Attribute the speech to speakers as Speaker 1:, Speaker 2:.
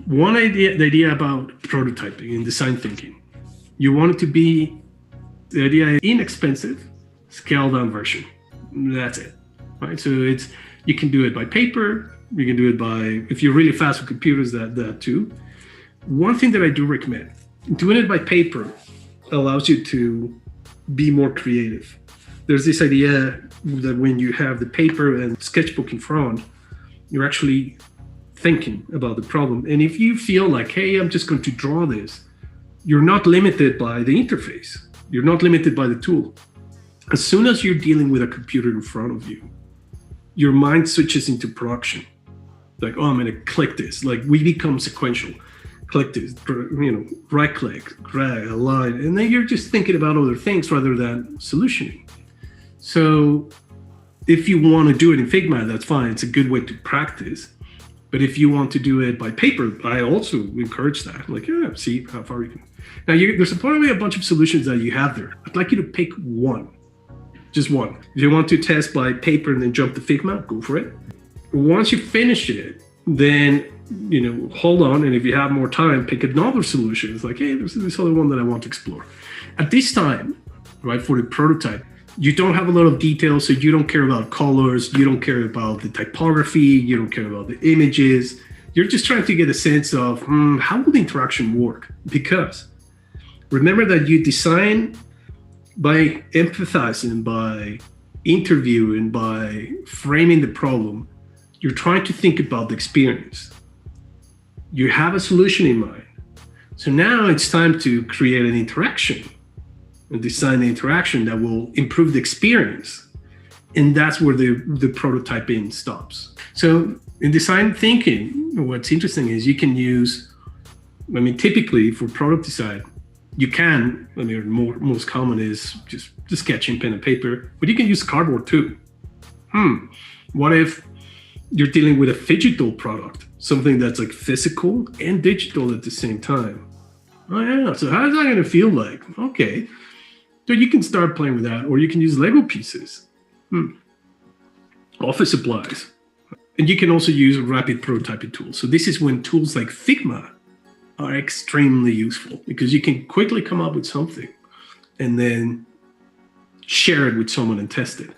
Speaker 1: The idea about prototyping and design thinking, you want it to be the idea inexpensive, scaled down version. That's it, right? So you can do it by paper. You can do it by, if you're really fast with computers, that too. One thing that I do recommend, doing it by paper allows you to be more creative. There's this idea that when you have the paper and sketchbook in front, you're actually thinking about the problem. And if you feel like, hey, I'm just going to draw this, you're not limited by the interface. You're not limited by the tool. As soon as you're dealing with a computer in front of you, your mind switches into production. Like, oh, I'm going to click this. Like, we become sequential. Click this, right click, drag, align. And then you're just thinking about other things rather than solutioning. So if you want to do it in Figma, that's fine. It's a good way to practice. But if you want to do it by paper, I also encourage that. Like, yeah, see how far you can. Now, there's probably a bunch of solutions that you have there. I'd like you to pick one, just one. If you want to test by paper and then jump to Figma, go for it. Once you finish it, then, hold on. And if you have more time, pick another solution. It's like, hey, there's this other one that I want to explore. At this time, right, for the prototype, you don't have a lot of details, so you don't care about colors, you don't care about the typography, you don't care about the images. You're just trying to get a sense of how will the interaction work? Because remember that you design by empathizing, by interviewing, by framing the problem. You're trying to think about the experience. You have a solution in mind. So now it's time to create an interaction and design the interaction that will improve the experience. And that's where the prototyping stops. So in design thinking, what's interesting is you can use, typically for product design, you can, most common is just sketching, pen and paper, but you can use cardboard too. What if you're dealing with a phygital product, something that's like physical and digital at the same time? Oh yeah, so how's that going to feel like? Okay, so you can start playing with that, or you can use Lego pieces, office supplies. And you can also use rapid prototyping tools. So this is when tools like Figma are extremely useful, because you can quickly come up with something and then share it with someone and test it.